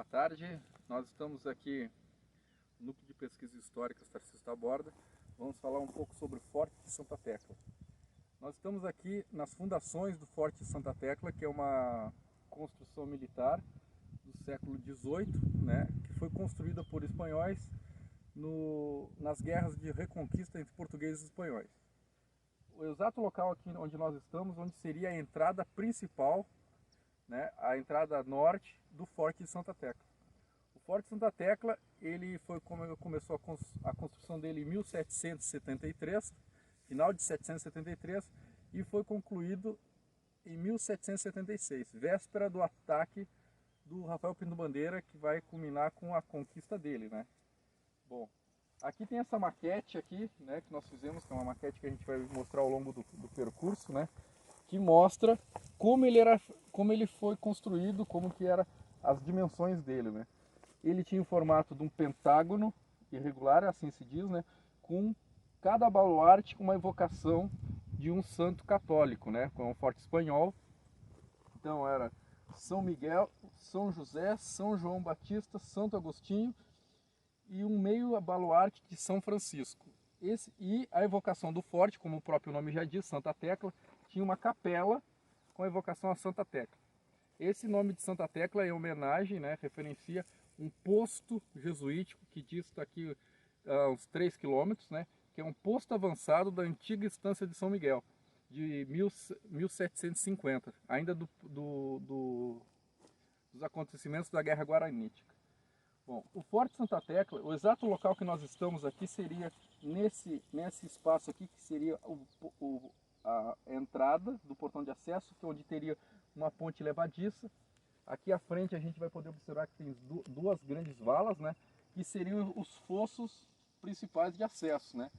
Boa tarde, nós estamos aqui no Núcleo de Pesquisas Históricas Tarcísio Taborda. Vamos falar um pouco sobre o Forte de Santa Tecla. Nós estamos aqui nas fundações do Forte de Santa Tecla, que é uma construção militar do século XVIII, né, que foi construída por espanhóis nas guerras de reconquista entre portugueses e espanhóis. O exato local aqui onde nós estamos, onde seria a entrada principal, né, a entrada norte do Forte de Santa Tecla. O Forte de Santa Tecla, começou a construção dele em 1773, final de 773, e foi concluído em 1776, véspera do ataque do Rafael Pinto Bandeira, que vai culminar com a conquista dele, né? Bom, aqui tem essa maquete aqui, né, que nós fizemos, que é uma maquete que a gente vai mostrar ao longo do percurso, né, que mostra como ele foi construído, como que eram as dimensões dele, né? Ele tinha o formato de um pentágono irregular, assim se diz, né, com cada baluarte com uma evocação de um santo católico, né, com um forte espanhol. Então era São Miguel, São José, São João Batista, Santo Agostinho e um meio baluarte de São Francisco. E a evocação do forte, como o próprio nome já diz, Santa Tecla, tinha uma capela com a evocação a Santa Tecla. Esse nome de Santa Tecla é homenagem, né, referencia um posto jesuítico que dista aqui uns 3 quilômetros, né, que é um posto avançado da antiga estância de São Miguel, de 1750, ainda dos acontecimentos da Guerra Guaranítica. Bom, o Forte Santa Tecla, o exato local que nós estamos aqui seria nesse espaço aqui, que seria a entrada do portão de acesso, que é onde teria uma ponte levadiça. Aqui à frente a gente vai poder observar que tem duas grandes valas, né, que seriam os fossos principais de acesso, né.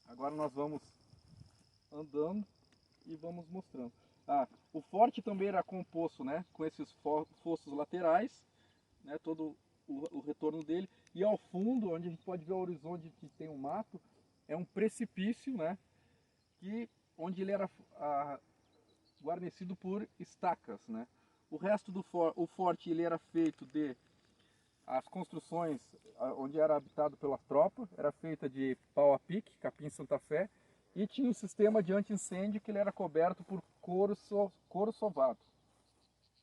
Agora nós vamos andando e vamos mostrando. O forte também era composto, né, com esses fossos laterais, né, todo o retorno dele, e ao fundo, onde a gente pode ver o horizonte que tem um mato, é um precipício, né, onde ele era guarnecido por estacas, né. O resto do forte ele era feito as construções onde era habitado pela tropa, era feita de pau a pique, capim Santa Fé, e tinha um sistema de anti-incêndio que ele era coberto por couro sovado.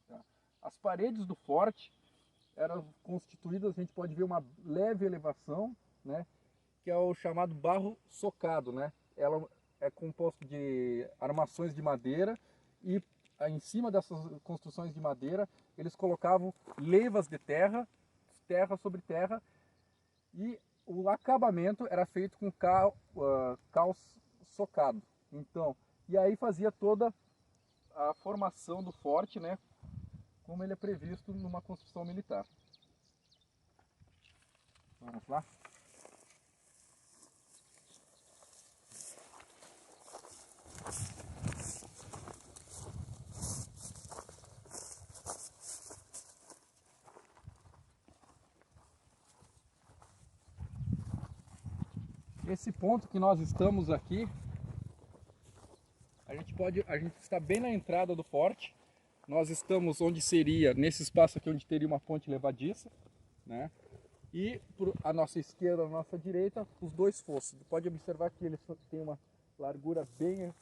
Tá? As paredes do forte eram constituídas, a gente pode ver uma leve elevação, né, que é o chamado barro socado, né? Ela é composto de armações de madeira e em cima dessas construções de madeira eles colocavam leivas de terra sobre terra, e o acabamento era feito com cal socado. Então, e aí fazia toda a formação do forte, né, como ele é previsto numa construção militar. Vamos lá? Esse ponto que nós estamos aqui, a gente está bem na entrada do forte. Nós estamos onde seria, nesse espaço aqui onde teria uma ponte levadiça, né? E por a nossa esquerda, a nossa direita, os dois fossos. Pode observar que eles têm uma largura bem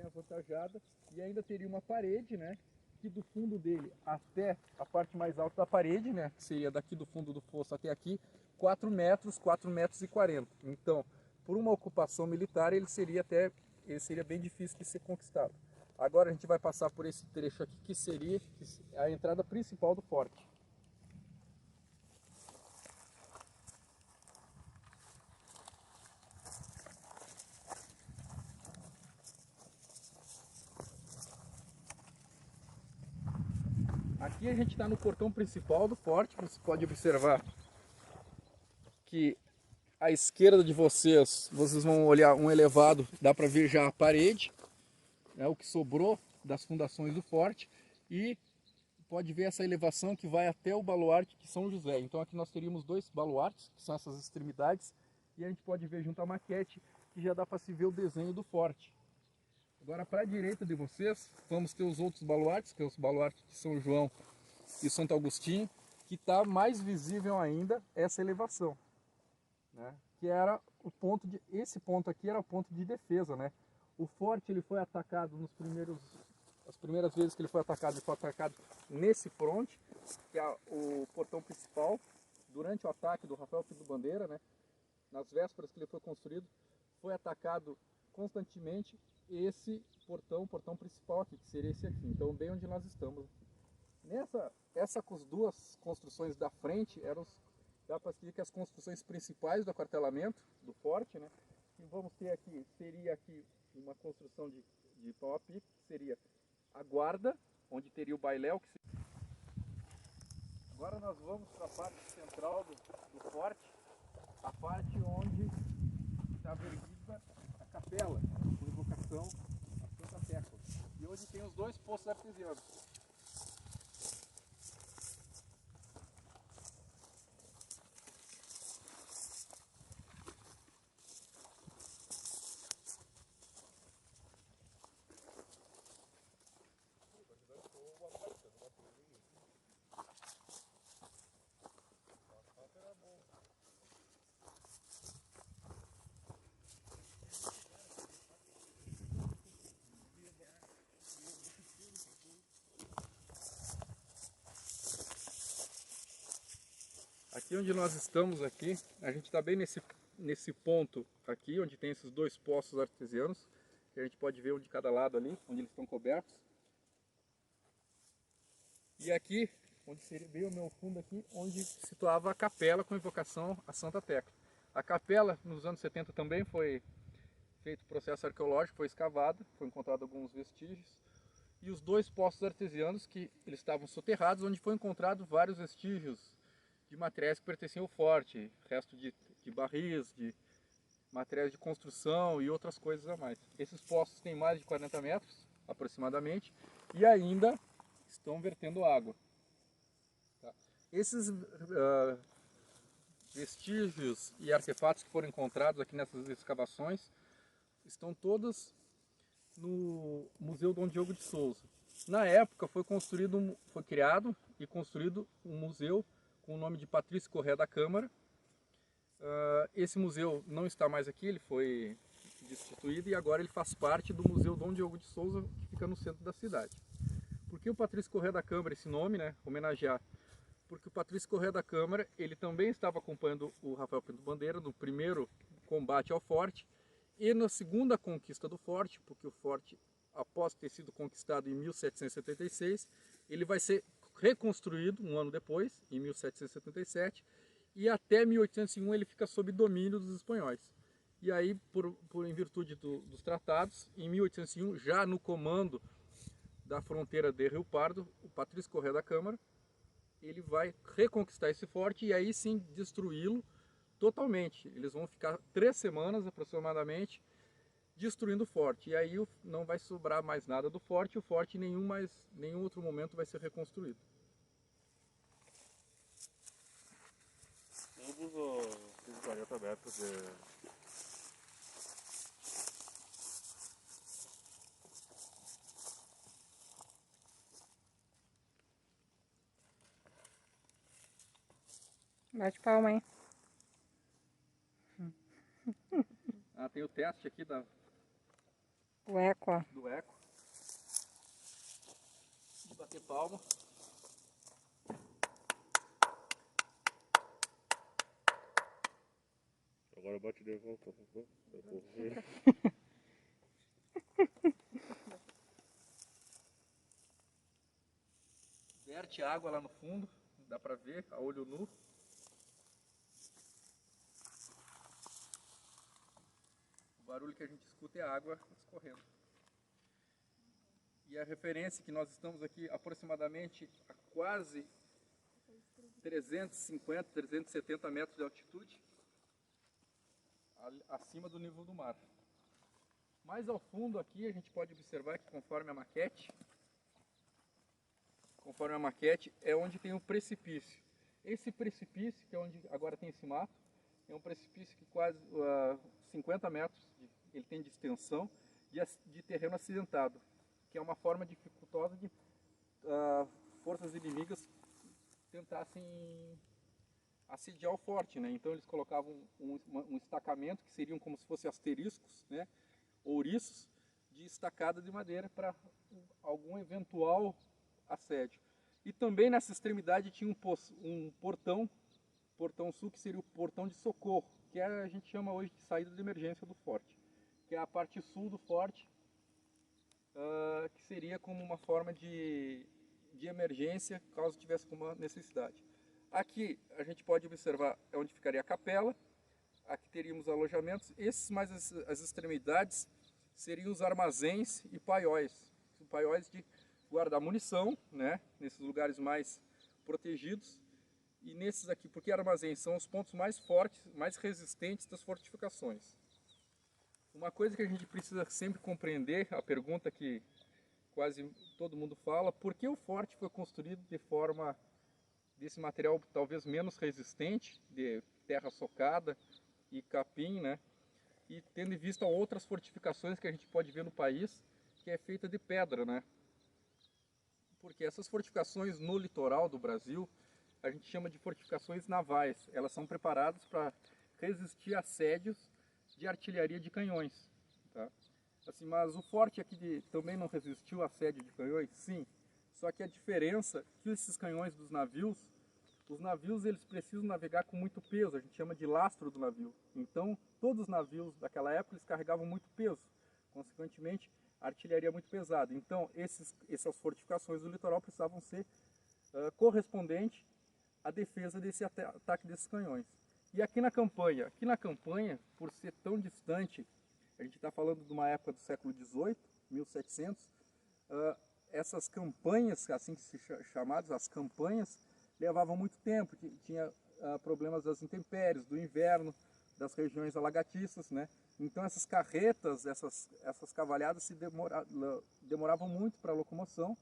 avantajada, e ainda teria uma parede, né, que do fundo dele até a parte mais alta da parede, né, que seria daqui do fundo do fosso até aqui, 4 metros e 40. Então, por uma ocupação militar, ele seria bem difícil de ser conquistado. Agora a gente vai passar por esse trecho aqui, que seria a entrada principal do forte. Aqui a gente está no portão principal do forte. Você pode observar que à esquerda de vocês vão olhar um elevado, dá para ver já a parede, né, o que sobrou das fundações do forte, e pode ver essa elevação que vai até o baluarte de São José. Então aqui nós teríamos dois baluartes, que são essas extremidades, e a gente pode ver junto à maquete que já dá para se ver o desenho do forte. Agora, para a direita de vocês, vamos ter os outros baluartes, que é os baluartes de São João e Santo Agostinho, que está mais visível ainda essa elevação, né? Que era o ponto de, esse ponto aqui era o ponto de defesa, né? O forte ele foi atacado as primeiras vezes que ele foi atacado nesse fronte, que é o portão principal. Durante o ataque do Rafael Pinto Bandeira, né? Nas vésperas que ele foi construído, foi atacado constantemente esse portão, o portão principal aqui, que seria esse aqui. Então, bem onde nós estamos. Essas duas construções da frente dá para dizer que as construções principais do aquartelamento do forte, né? E vamos ter aqui, seria aqui uma construção de pau a pique, que seria a guarda, onde teria o bailéu. Agora nós vamos para a parte central do forte, a parte onde está erguida a capela, com invocação a Santa Tecla. E onde tem os dois poços artesianos. Aqui onde nós estamos aqui, a gente está bem nesse ponto aqui, onde tem esses dois poços artesianos, que a gente pode ver um de cada lado ali, onde eles estão cobertos. E aqui, onde seria bem o meu fundo aqui, onde situava a capela com invocação a Santa Tecla. A capela, nos anos 70 também foi feito processo arqueológico, foi escavada, foi encontrado alguns vestígios. E os dois poços artesianos, que eles estavam soterrados, onde foi encontrado vários vestígios de materiais que pertenciam ao forte, resto de barris, de materiais de construção e outras coisas a mais. Esses poços têm mais de 40 metros, aproximadamente, e ainda estão vertendo água. Tá? Esses vestígios e artefatos que foram encontrados aqui nessas escavações estão todos no Museu Dom Diogo de Souza. Na época foi criado e construído um museu com o nome de Patrício Corrêa da Câmara. Esse museu não está mais aqui, ele foi destituído e agora ele faz parte do Museu Dom Diogo de Souza, que fica no centro da cidade. Por que o Patrício Corrêa da Câmara, esse nome, né? Homenagear? Porque o Patrício Corrêa da Câmara, ele também estava acompanhando o Rafael Pinto Bandeira no primeiro combate ao forte e na segunda conquista do forte, porque o forte, após ter sido conquistado em 1776, ele vai ser reconstruído um ano depois, em 1777, e até 1801 ele fica sob domínio dos espanhóis. E aí, em virtude dos tratados, em 1801, já no comando da fronteira de Rio Pardo, o Patrício Corrêa da Câmara, ele vai reconquistar esse forte e aí sim destruí-lo totalmente. Eles vão ficar 3 semanas aproximadamente destruindo o forte. E aí não vai sobrar mais nada do forte, e o forte em nenhum outro momento vai ser reconstruído. Todos os projetos abertos de... Bate palma, hein? Tem o teste aqui O eco, ó. do eco. De bater palma. Agora bate de volta. Verte água lá no fundo, dá pra ver, a olho nu. O barulho que a gente escuta é a água escorrendo. E a referência que nós estamos aqui aproximadamente a quase 350, 370 metros de altitude, acima do nível do mar. Mais ao fundo aqui a gente pode observar que conforme a maquete é onde tem um precipício. Esse precipício, que é onde agora tem esse mato, é um precipício que quase 50 metros ele tem de extensão de terreno acidentado, que é uma forma dificultosa de forças inimigas tentassem assediar o forte, né? Então eles colocavam um estacamento, que seriam como se fossem asteriscos, né? Ouriços, de estacada de madeira para algum eventual assédio. E também nessa extremidade tinha um portão sul, que seria o portão de socorro, que a gente chama hoje de saída de emergência do forte, que é a parte sul do forte, que seria como uma forma de emergência, caso tivesse uma necessidade. Aqui a gente pode observar onde ficaria a capela, aqui teríamos alojamentos, esses mais as extremidades seriam os armazéns e paióis de guardar munição, né, nesses lugares mais protegidos. E nesses aqui, porque armazéns são os pontos mais fortes, mais resistentes das fortificações. Uma coisa que a gente precisa sempre compreender, a pergunta que quase todo mundo fala, por que o forte foi construído de forma desse material talvez menos resistente, de terra socada e capim, né? E tendo em vista outras fortificações que a gente pode ver no país, que é feita de pedra, né? Porque essas fortificações no litoral do Brasil, a gente chama de fortificações navais. Elas são preparadas para resistir a assédios de artilharia de canhões, tá? Assim, mas o forte aqui também não resistiu a assédio de canhões? Sim. Só que a diferença é que esses canhões dos navios, os navios eles precisam navegar com muito peso, a gente chama de lastro do navio. Então, todos os navios daquela época eles carregavam muito peso, consequentemente, a artilharia muito pesada. Então, essas fortificações do litoral precisavam ser correspondentes à defesa desse ataque desses canhões. E aqui na campanha, por ser tão distante, a gente está falando de uma época do século XVIII, 1700, essas campanhas, assim que se chamadas, as campanhas, levavam muito tempo, tinha problemas das intempéries, do inverno, das regiões alagatiças, né? Então essas carretas, essas cavalhadas demoravam muito para a locomoção,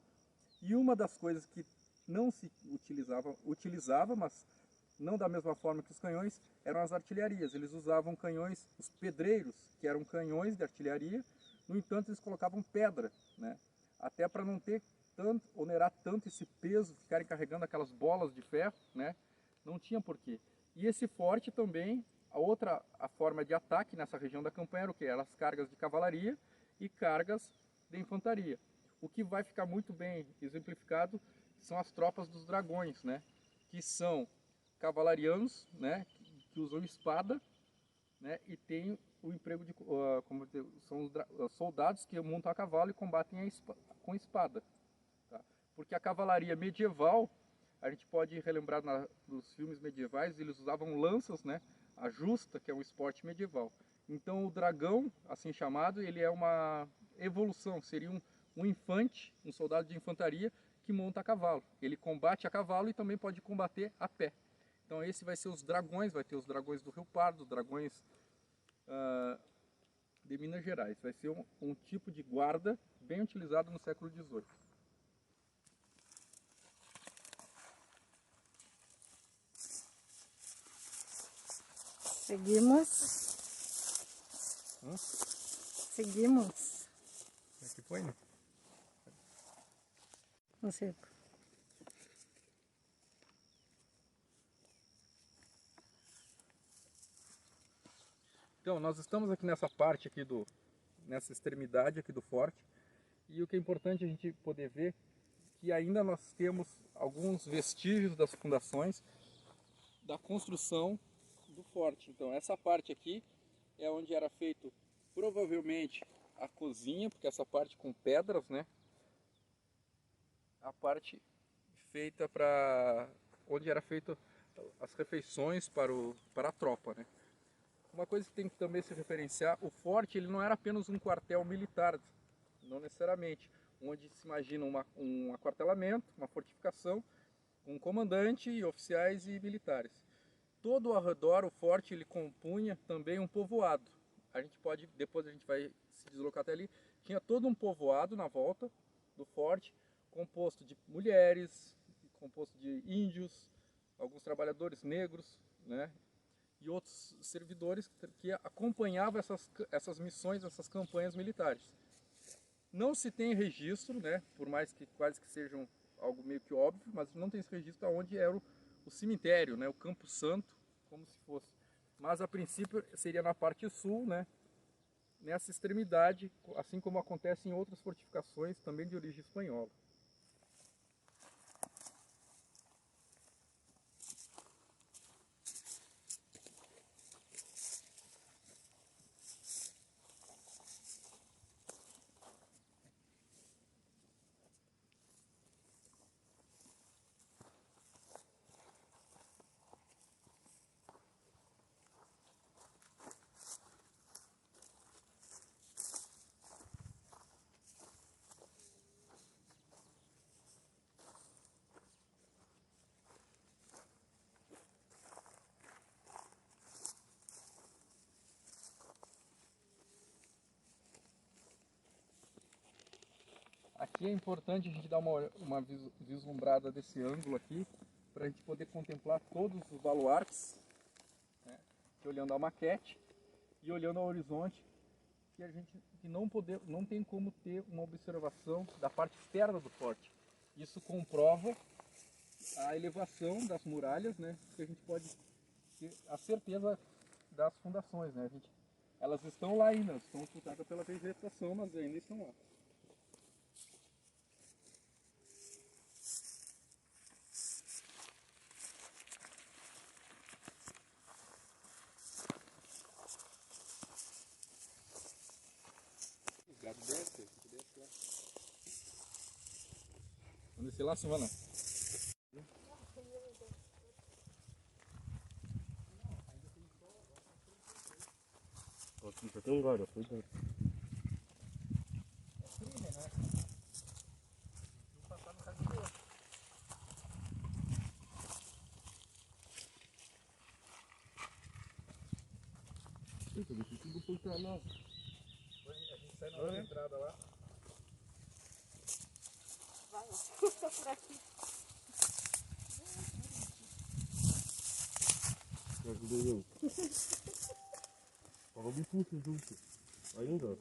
e uma das coisas que não se utilizava, mas não da mesma forma que os canhões, eram as artilharias. Eles usavam canhões, os pedreiros, que eram canhões de artilharia, no entanto eles colocavam pedra, né? Até para não ter onerar tanto esse peso, ficarem carregando aquelas bolas de ferro, né? Não tinha porquê. E esse forte também, a forma de ataque nessa região da campanha era o quê? Eram as cargas de cavalaria e cargas de infantaria. O que vai ficar muito bem exemplificado são as tropas dos dragões, né? Que são cavalarianos, né? Que usam espada, né? E tem o emprego de são os soldados que montam a cavalo e combatem com espada, tá? Porque a cavalaria medieval, a gente pode relembrar nos filmes medievais, eles usavam lanças, né? A justa, que é um esporte medieval. Então o dragão, assim chamado, ele é uma evolução, seria um infante, um soldado de infantaria que monta a cavalo. Ele combate a cavalo e também pode combater a pé. Então esse vai ser os dragões, vai ter os dragões do Rio Pardo, dragões de Minas Gerais. Vai ser um tipo de guarda bem utilizado no século XVIII. Seguimos. Seguimos. Aqui foi, né? No seco. Então, nós estamos aqui nessa parte aqui nessa extremidade aqui do forte, e o que é importante a gente poder ver que ainda nós temos alguns vestígios das fundações da construção do forte. Então, essa parte aqui é onde era feito provavelmente a cozinha, porque essa parte com pedras, né? A parte feita para onde era feita as refeições para a tropa, né? Uma coisa que tem que também se referenciar, o forte ele não era apenas um quartel militar, não necessariamente, onde se imagina um aquartelamento, uma fortificação, um comandante, e oficiais e militares. Todo ao redor o forte ele compunha também um povoado. Depois a gente vai se deslocar até ali, tinha todo um povoado na volta do forte, composto de mulheres, composto de índios, alguns trabalhadores negros, né? E outros servidores que acompanhavam essas missões, essas campanhas militares. Não se tem registro, né, por mais que quase que sejam algo meio que óbvio, mas não tem esse registro aonde era o cemitério, né, o Campo Santo, como se fosse. Mas a princípio seria na parte sul, né, nessa extremidade, assim como acontece em outras fortificações também de origem espanhola. Aqui é importante a gente dar uma vislumbrada desse ângulo aqui, para a gente poder contemplar todos os baluartes, né, olhando a maquete e olhando ao horizonte, que não tem como ter uma observação da parte externa do forte. Isso comprova a elevação das muralhas, né, que a gente pode ter a certeza das fundações, né, elas estão lá ainda, estão ocultadas pela vegetação, mas ainda estão lá. Vamos descer lá, Silvana? Aqui já tem um galho, foi dentro. É crime, né? Não passar no caminho do outro. Eita, deixa tudo por cá lá. A gente sai na entrada lá. Vai, por aqui. Me ajudei eu. Fala me puxa junto. Ainda.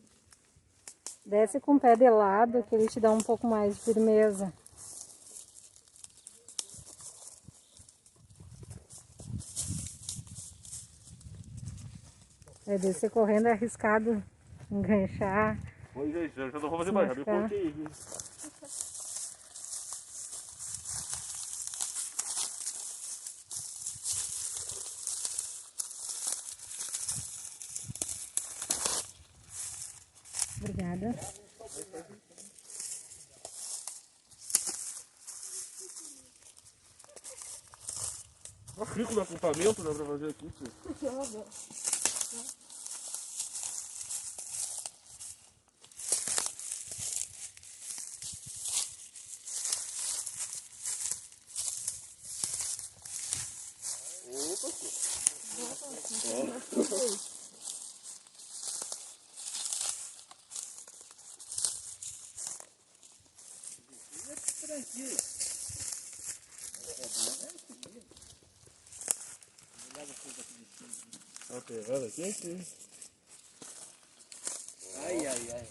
Desce com o pé de lado, que ele te dá um pouco mais de firmeza. É, descer correndo é arriscado enganchar. Oi, gente, já não vou fazer mais, já me cortei, viu? Obrigada. Tá rico no acampamento, né, pra fazer aqui, tio. Opa, Tranquilo. tá pegando aqui, aqui. Ai, ai, ai, ai.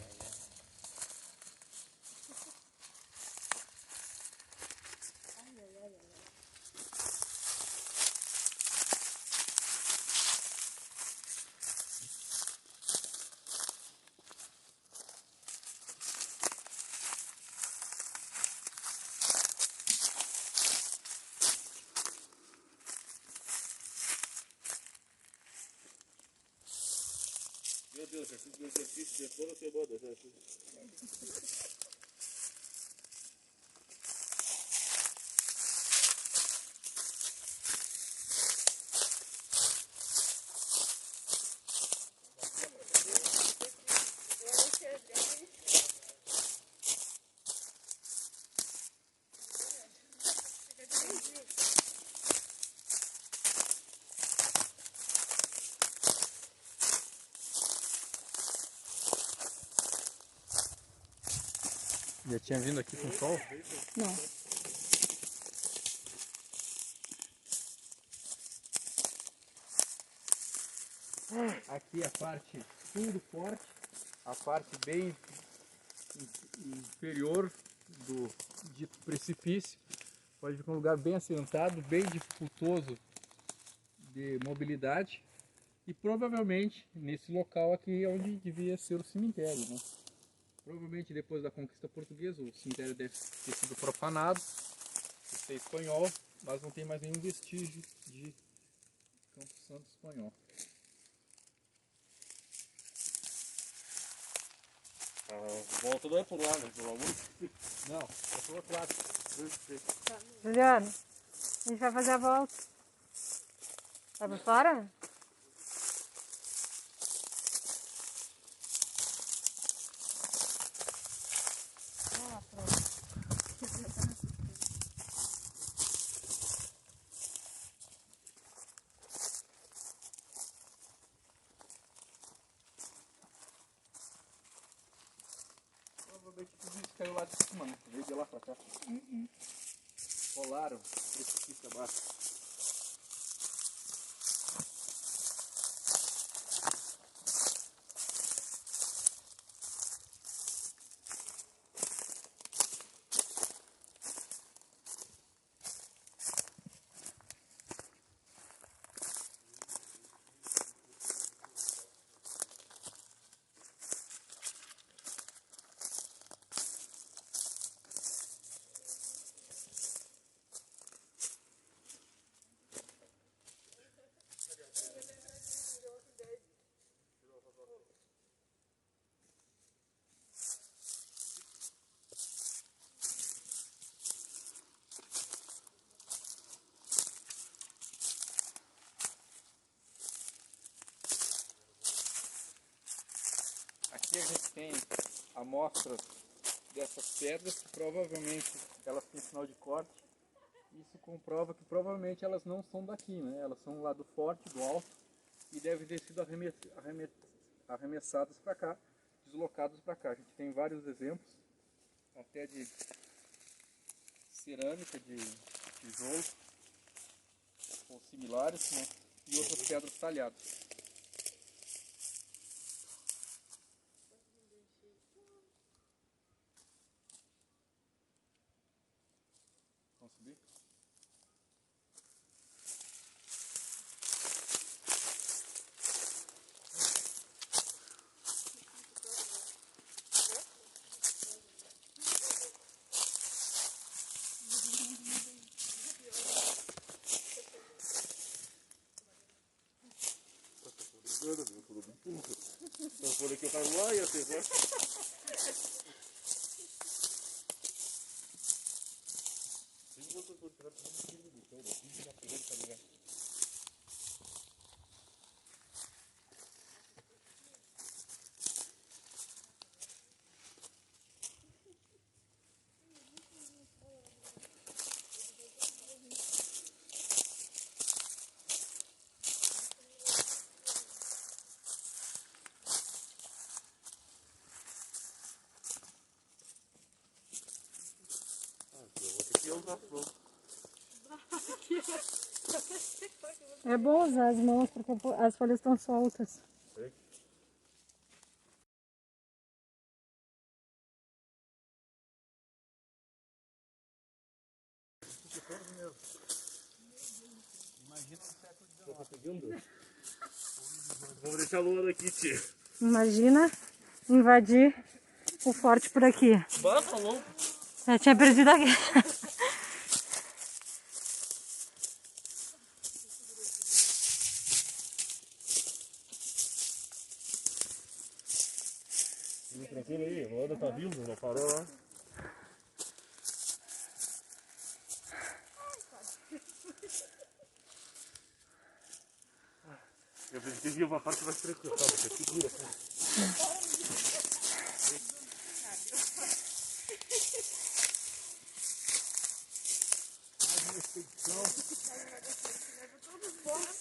Meu Deus, exercício de toda semana, né? Já tinha vindo aqui com sol? Não. Aqui a parte sul do forte, a parte bem inferior, do dito precipício. Pode ver que é um lugar bem acidentado, bem dificultoso de mobilidade. E provavelmente nesse local aqui é onde devia ser o cemitério, né? Provavelmente depois da conquista portuguesa o cemitério deve ter sido profanado, por ser espanhol, mas não tem mais nenhum vestígio de Campo Santo espanhol. A volta não é por lá, né? Pelo amor de Deus. Não, é por outro lado. Juliana, a gente vai fazer a volta. Vai pra fora? Ah, pronto. Provavelmente tudo isso caiu lá de cima, né? Veio de lá pra cá. Rolaram, precipício abaixo. Aqui a gente tem amostras dessas pedras que provavelmente elas têm sinal de corte. Isso comprova que provavelmente elas não são daqui, né? Elas são lá do forte, do alto, e devem ter sido arremessadas para cá, deslocadas para cá. A gente tem vários exemplos, até de cerâmica, de tijolo, ou similares, né? E outras pedras talhadas. Vamos subir? Então por aqui eu caio lá e assim, né? É bom usar as mãos porque as folhas estão soltas. Vamos deixar a lua daqui, tia. Imagina invadir o forte por aqui. Bata louco. Já tinha perdido a guerra. Tranquilo aí, a Luana tá vindo, não parou lá. Eu pensei que vinha uma parte mais tranquila, tá? Você segura, cara.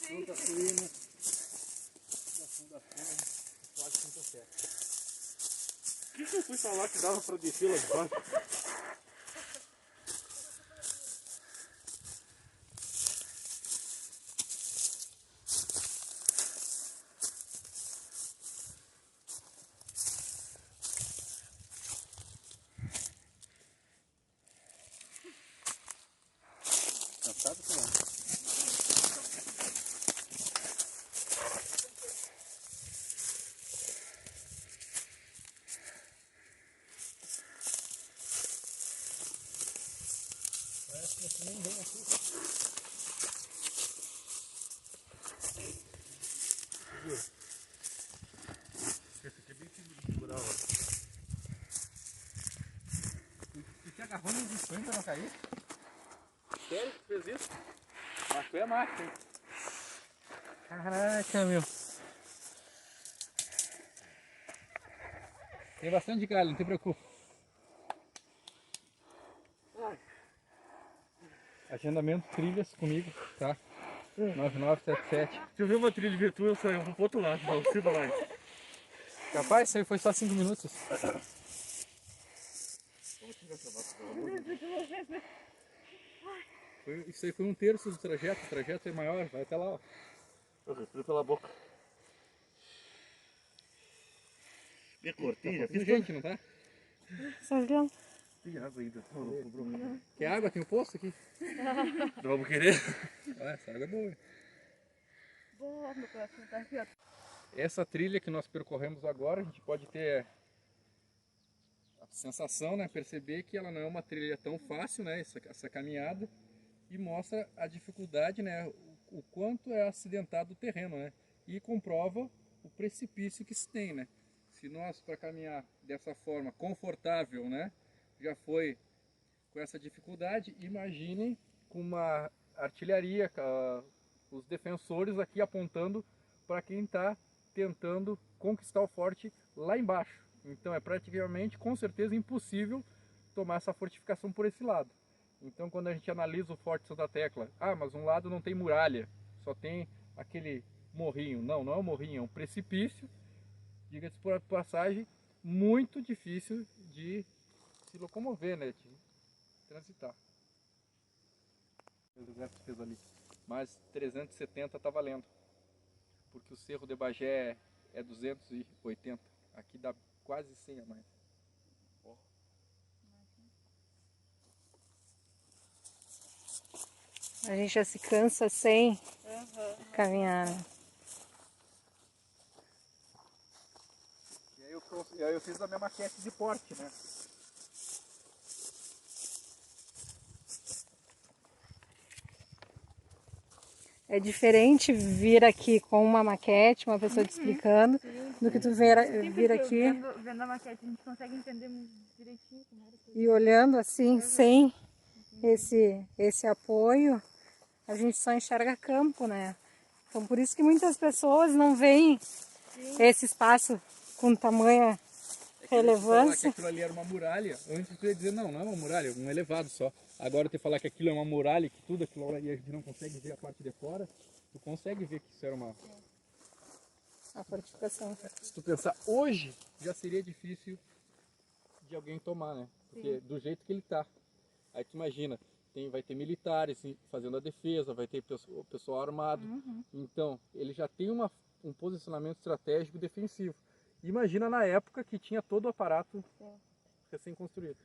Santa Crina, da Fundação Forte Santa Fé. O que eu fui falar que dava pra descer lá de baixo? Esse aqui é bem simples de segurar, ó. Tu te agarrou nos espinhos pra não cair? Sério que tu fez isso? Mas tu é macho, hein? Caraca, meu. Tem bastante galho, não te preocupe. Agendamento trilhas comigo, tá? 9977. Se eu ver uma trilha de tu, eu saio pro outro lado, não precisa mais. Capaz, isso aí foi só 5 minutos. Isso aí foi um terço do trajeto, o trajeto é maior, vai até lá, ó. Eu respiro pela boca. Bem curtinho, já fiz Gente, não tá? Só olhando. Tem água ainda. Quer água? Tem um poço aqui. Não vamos querer. Essa água é boa. Boa, meu coração tá aqui, ó. Essa trilha que nós percorremos agora, a gente pode ter a sensação, né, perceber que ela não é uma trilha tão fácil, né, essa caminhada, e mostra a dificuldade, né, o quanto é acidentado o terreno, né, e comprova o precipício que se tem, né. Se nós, para caminhar dessa forma confortável, né, já foi com essa dificuldade, imaginem com uma artilharia, os defensores aqui apontando para quem está tentando conquistar o forte lá embaixo. Então é praticamente, com certeza, impossível tomar essa fortificação por esse lado. Então quando a gente analisa o Forte Santa Tecla, mas um lado não tem muralha, só tem aquele morrinho. Não, não é um morrinho, é um precipício, diga-se por passagem, muito difícil de se locomover, né, de transitar. O lugar que você fez ali, mas 370 está valendo, porque o Cerro de Bagé é 280, aqui dá quase 100 a mais. A gente já se cansa sem caminhar, né? E aí eu fiz a minha maquete de porte, né? É diferente vir aqui com uma maquete, uma pessoa te explicando, do que tu vir aqui Vendo a maquete, a gente consegue entender direitinho como era que... e olhando assim, sem esse apoio, a gente só enxerga campo, né? Então por isso que muitas pessoas não veem esse espaço com tamanha relevância. Que aquilo ali era uma muralha, antes tu ia dizer, não, não é uma muralha, um elevado só. Agora tu falar que aquilo é uma muralha, que tudo aquilo ali a gente não consegue ver a parte de fora, tu consegue ver que isso era uma... A fortificação. Se tu pensar hoje, já seria difícil de alguém tomar, né? Porque do jeito que ele tá. Aí tu imagina, vai ter militares fazendo a defesa, vai ter o pessoal armado. Então, ele já tem um posicionamento estratégico defensivo. Imagina na época que tinha todo o aparato recém-construído.